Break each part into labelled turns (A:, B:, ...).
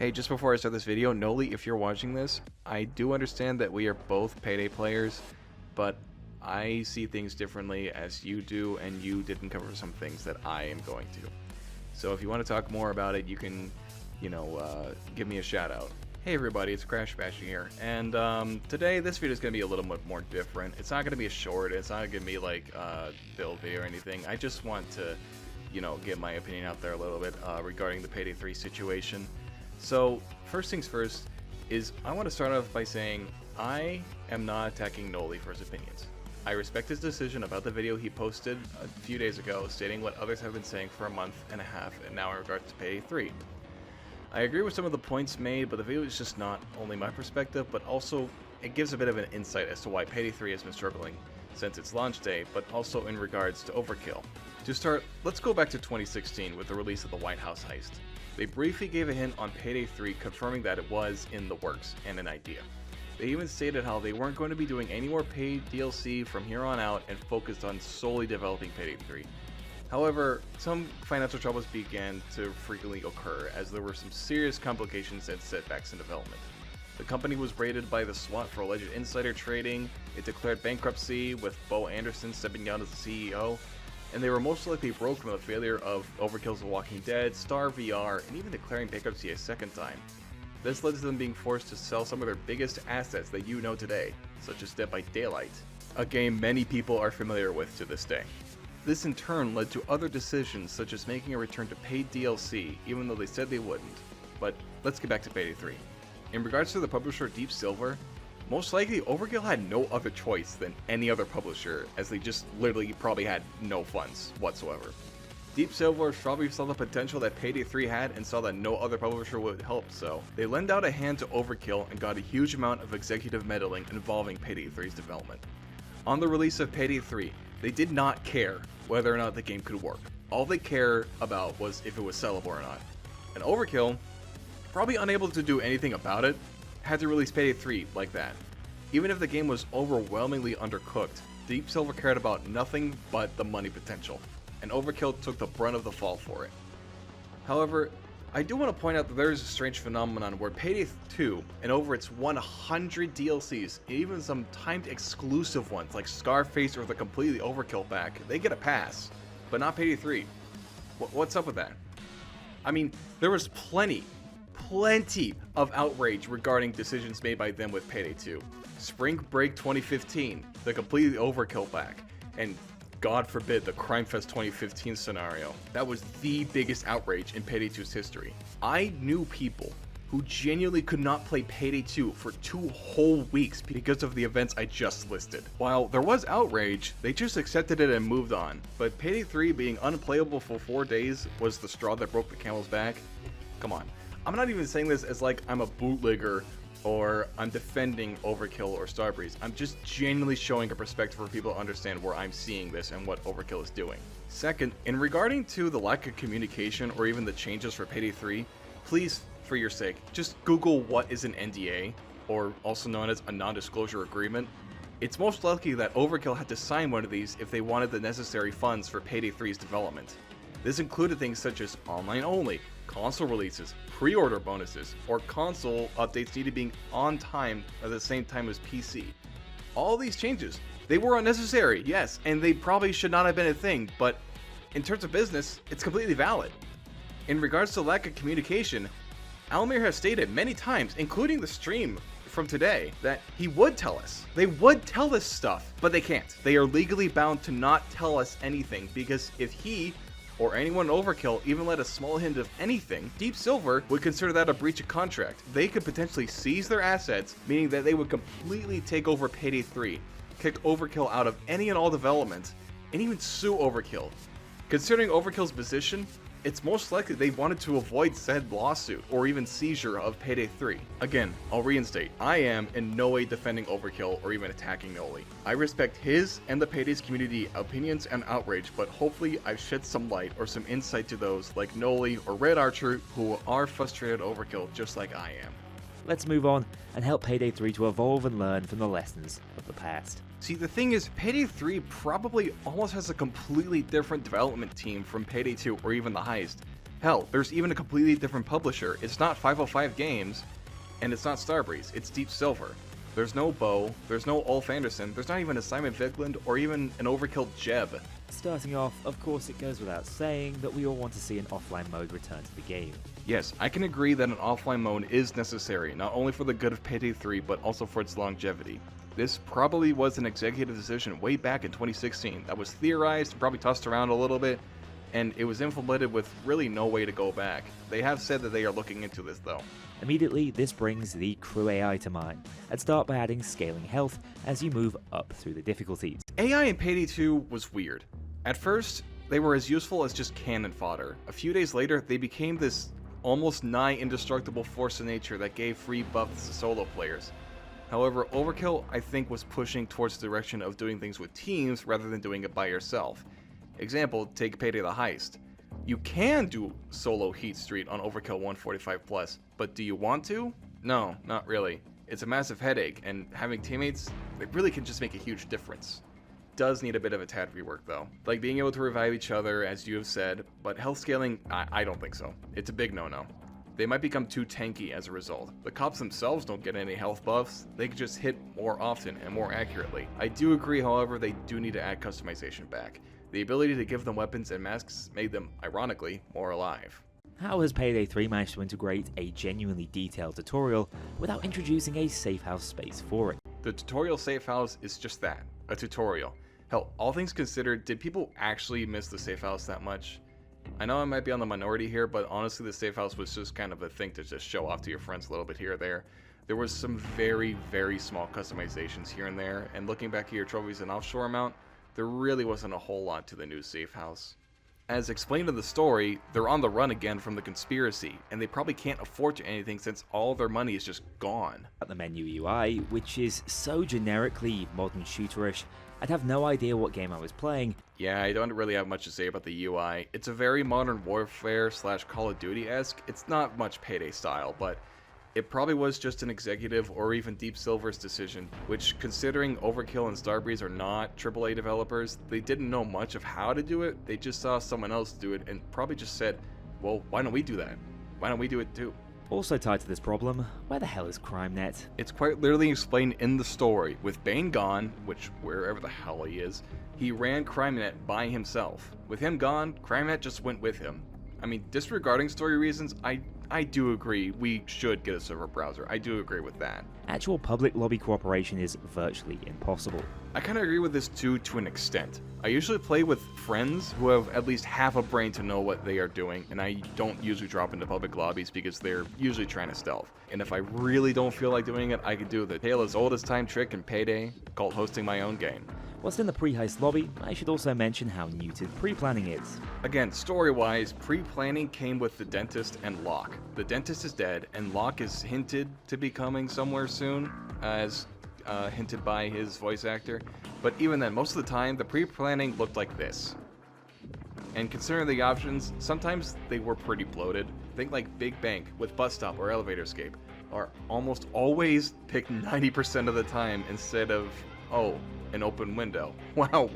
A: Hey, just before I start this video, Noli, if you're watching this, I do understand that we are both Payday players, but I see things differently as you do, and you didn't cover some things that I am going to. So if you want to talk more about it, you can, give me a shout out. Hey everybody, it's Crasherbasher here, and today this video is going to be a little bit more different. It's not going to be a short, it's not going to be like a build video or anything. I just want to, get my opinion out there a little bit regarding the Payday 3 situation. So, first things first is I want to start off by saying I am not attacking Noli for his opinions. I respect his decision about the video he posted a few days ago stating what others have been saying for a month and a half and now in regards to Payday 3. I agree with some of the points made, but the video is just not only my perspective, but also it gives a bit of an insight as to why Payday 3 has been struggling since its launch day, but also in regards to Overkill. To start, let's go back to 2016 with the release of the White House heist. They briefly gave a hint on Payday 3, confirming that it was in the works and an idea. They even stated how they weren't going to be doing any more paid DLC from here on out and focused on solely developing Payday 3. However, some financial troubles began to frequently occur as there were some serious complications and setbacks in development. The company was raided by the SWAT for alleged insider trading, it declared bankruptcy with Bo Anderson stepping down as the CEO, and they were most likely broke from the failure of Overkill's The Walking Dead, Star VR, and even declaring bankruptcy a second time. This led to them being forced to sell some of their biggest assets that you know today, such as Dead by Daylight, a game many people are familiar with to this day. This in turn led to other decisions such as making a return to paid DLC, even though they said they wouldn't. But let's get back to Payday 3. In regards to the publisher Deep Silver, most likely Overkill had no other choice than any other publisher, as they just literally probably had no funds whatsoever. Deep Silver probably saw the potential that Payday 3 had and saw that no other publisher would help, so they lent out a hand to Overkill and got a huge amount of executive meddling involving Payday 3's development. On the release of Payday 3, they did not care whether or not the game could work. All they cared about was if it was sellable or not. And Overkill, probably unable to do anything about it, had to release Payday 3 like that. Even if the game was overwhelmingly undercooked, Deep Silver cared about nothing but the money potential, and Overkill took the brunt of the fall for it. However, I do want to point out that there is a strange phenomenon where Payday 2, and over its 100 DLCs, even some timed exclusive ones like Scarface or the completely Overkill pack, they get a pass, but not Payday 3. What's up with that? I mean, there was plenty of outrage regarding decisions made by them with Payday 2. Spring Break 2015, the completely Overkill pack, and God forbid the Crime Fest 2015 scenario. That was the biggest outrage in Payday 2's history. I knew people who genuinely could not play Payday 2 for 2 whole weeks because of the events I just listed. While there was outrage, they just accepted it and moved on. But Payday 3 being unplayable for 4 days was the straw that broke the camel's back. Come on. I'm not even saying this as like I'm a bootlegger or I'm defending Overkill or Starbreeze. I'm just genuinely showing a perspective for people to understand where I'm seeing this and what Overkill is doing. Second, in regarding to the lack of communication or even the changes for Payday 3, please, for your sake, just Google what is an NDA, or also known as a non-disclosure agreement. It's most likely that Overkill had to sign one of these if they wanted the necessary funds for Payday 3's development. This included things such as online only, console releases, pre-order bonuses, or console updates needed being on time at the same time as PC. All these changes, they were unnecessary, yes, and they probably should not have been a thing, but in terms of business, it's completely valid. In regards to lack of communication, Almir has stated many times, including the stream from today, that he would tell us. They would tell us stuff, but they can't. They are legally bound to not tell us anything, because if he or anyone in Overkill even let a small hint of anything, Deep Silver would consider that a breach of contract. They could potentially seize their assets, meaning that they would completely take over Payday 3, kick Overkill out of any and all development, and even sue Overkill. Considering Overkill's position, it's most likely they wanted to avoid said lawsuit or even seizure of Payday 3. Again, I'll reinstate, I am in no way defending Overkill or even attacking Noli. I respect his and the Payday's community opinions and outrage, but hopefully I've shed some light or some insight to those like Noli or Red Archer who are frustrated at Overkill just like I am.
B: Let's move on and help Payday 3 to evolve and learn from the lessons of the past.
A: See, the thing is, Payday 3 probably almost has a completely different development team from Payday 2 or even the Heist. Hell, there's even a completely different publisher. It's not 505 Games, and it's not Starbreeze, it's Deep Silver. There's no Bo, there's no Ulf Anderson, there's not even a Simon Vigland or even an Overkill Jeb.
B: Starting off, of course it goes without saying that we all want to see an offline mode return to the game.
A: Yes, I can agree that an offline mode is necessary, not only for the good of Payday 3, but also for its longevity. This probably was an executive decision way back in 2016 that was theorized, probably tossed around a little bit, and it was implemented with really no way to go back. They have said that they are looking into this though.
B: Immediately, this brings the crew AI to mind. I'd start by adding scaling health as you move up through the difficulties.
A: AI in Payday 2 was weird. At first, they were as useful as just cannon fodder. A few days later, they became this almost nigh indestructible force of nature that gave free buffs to solo players. However, Overkill, I think, was pushing towards the direction of doing things with teams rather than doing it by yourself. Example, take Payday the Heist. You can do solo Heat Street on Overkill 145+, but do you want to? No, not really. It's a massive headache, and having teammates, it really can just make a huge difference. Does need a bit of a tad rework though, like being able to revive each other as you have said, but health scaling, I don't think so. It's a big no-no. They might become too tanky as a result. The cops themselves don't get any health buffs, they can just hit more often and more accurately. I do agree, however, they do need to add customization back. The ability to give them weapons and masks made them, ironically, more alive.
B: How has Payday 3 managed to integrate a genuinely detailed tutorial without introducing a safe house space for it?
A: The tutorial safe house is just that, a tutorial. Hell, all things considered, did people actually miss the safe house that much? I know I might be on the minority here, but honestly the safe house was just kind of a thing to just show off to your friends a little bit here or there. There was some very, very small customizations here and there, and looking back at your trophies and offshore amount, there really wasn't a whole lot to the new safe house. As explained in the story, they're on the run again from the conspiracy, and they probably can't afford to anything since all their money is just gone.
B: At the menu UI, which is so generically modern shooterish, I'd have no idea what game I was playing.
A: Yeah, I don't really have much to say about the UI. It's a very modern Warfare / Call of Duty-esque. It's not much Payday style, but it probably was just an executive or even Deep Silver's decision, which, considering Overkill and Starbreeze are not AAA developers, they didn't know much of how to do it. They just saw someone else do it and probably just said, well, why don't we do that? Why don't we do it too?
B: Also tied to this problem, where the hell is CrimeNet?
A: It's quite literally explained in the story. With Bane gone, which wherever the hell he is, he ran CrimeNet by himself. With him gone, CrimeNet just went with him. I mean, disregarding story reasons, I do agree we should get a server browser. I do agree with that.
B: Actual public lobby cooperation is virtually impossible.
A: I kind of agree with this too, to an extent. I usually play with friends who have at least half a brain to know what they are doing, and I don't usually drop into public lobbies because they're usually trying to stealth. And if I really don't feel like doing it, I can do the tale as old as time trick in Payday, called hosting my own game.
B: Whilst in the pre-heist lobby, I should also mention how muted pre-planning is.
A: Again, story-wise, pre-planning came with the dentist and Locke. The dentist is dead, and Locke is hinted to be coming somewhere soon, as hinted by his voice actor. But even then, most of the time, the pre-planning looked like this. And considering the options, sometimes they were pretty bloated. Think like Big Bank with Bus Stop or Elevator Escape are almost always picked 90% of the time instead of, oh, an open window. Wow,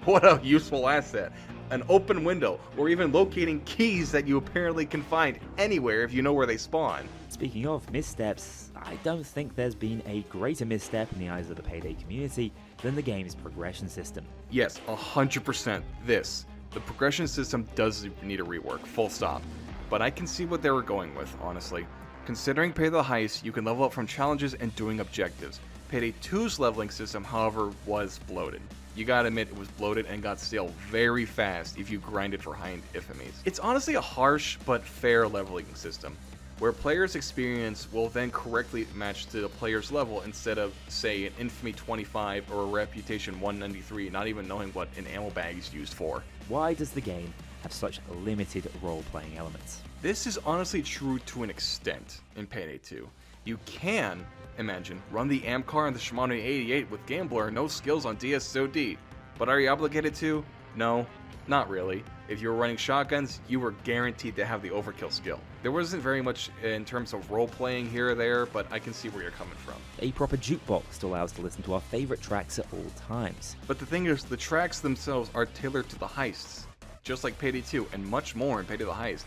A: what a useful asset. An open window, or even locating keys that you apparently can find anywhere if you know where they spawn.
B: Speaking of missteps, I don't think there's been a greater misstep in the eyes of the Payday community than the game's progression system.
A: Yes, 100% this. The progression system does need a rework, full stop. But I can see what they were going with, honestly. Considering Payday the Heist, you can level up from challenges and doing objectives. Payday 2's leveling system, however, was bloated. You gotta admit it was bloated and got stale very fast if you grinded for high infamies. It's honestly a harsh but fair leveling system, where players' experience will then correctly match to the player's level instead of, say, an Infamy 25 or a Reputation 193 not even knowing what an ammo bag is used for.
B: Why does the game have such limited role-playing elements?
A: This is honestly true to an extent in Payday 2. You can, imagine, run the AM car and the Shimano 88 with Gambler, no skills on DSOD. But are you obligated to? No, not really. If you were running shotguns, you were guaranteed to have the overkill skill. There wasn't very much in terms of role-playing here or there, but I can see where you're coming from.
B: A proper jukebox to allow us to listen to our favorite tracks at all times.
A: But the thing is, the tracks themselves are tailored to the heists, just like Payday 2 and much more in Payday the Heist.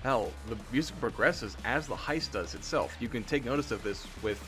A: Hell, the music progresses as the heist does itself. You can take notice of this with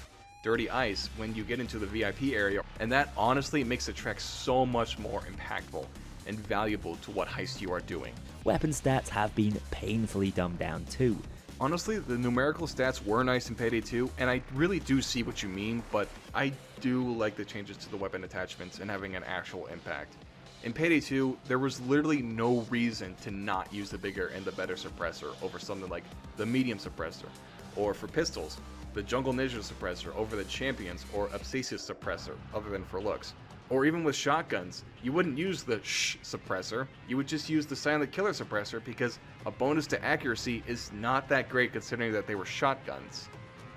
A: Dirty Ice when you get into the VIP area, and that honestly makes the track so much more impactful and valuable to what heist you are doing.
B: Weapon stats have been painfully dumbed down too.
A: Honestly, the numerical stats were nice in Payday 2, and I really do see what you mean, but I do like the changes to the weapon attachments and having an actual impact. In Payday 2, there was literally no reason to not use the bigger and the better suppressor over something like the medium suppressor, or for pistols, the Jungle Ninja suppressor over the Champions or Obsessive suppressor, other than for looks. Or even with shotguns, you wouldn't use the shh suppressor, you would just use the Silent Killer suppressor because a bonus to accuracy is not that great considering that they were shotguns.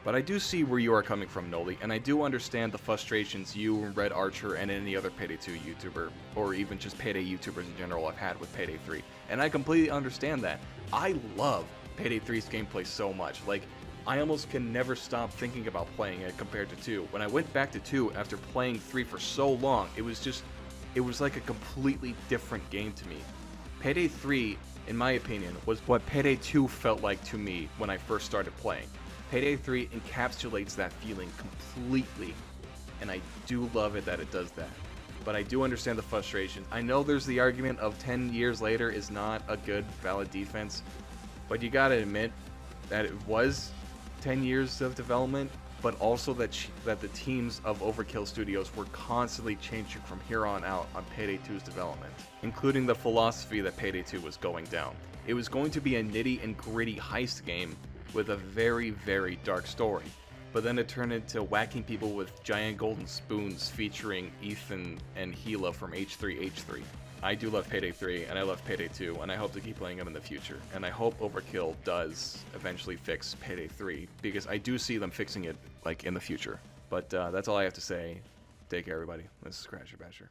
A: But I do see where you are coming from, Noli, and I do understand the frustrations you and Red Archer and any other Payday 2 YouTuber, or even just Payday YouTubers in general, have had with Payday 3. And I completely understand that. I love Payday 3's gameplay so much. Like, I almost can never stop thinking about playing it compared to 2. When I went back to 2 after playing 3 for so long, it was like a completely different game to me. Payday 3, in my opinion, was what Payday 2 felt like to me when I first started playing. Payday 3 encapsulates that feeling completely, and I do love it that it does that. But I do understand the frustration. I know there's the argument of 10 years later is not a good, valid defense, but you gotta admit that it was 10 years of development, but also that the teams of Overkill Studios were constantly changing from here on out on Payday 2's development, including the philosophy that Payday 2 was going down. It was going to be a nitty and gritty heist game with a very, very dark story, but then it turned into whacking people with giant golden spoons featuring Ethan and Gila from H3H3. I do love Payday 3, and I love Payday 2, and I hope to keep playing them in the future. And I hope Overkill does eventually fix Payday 3, because I do see them fixing it, like, in the future. But that's all I have to say. Take care, everybody. This is Crasherbasher.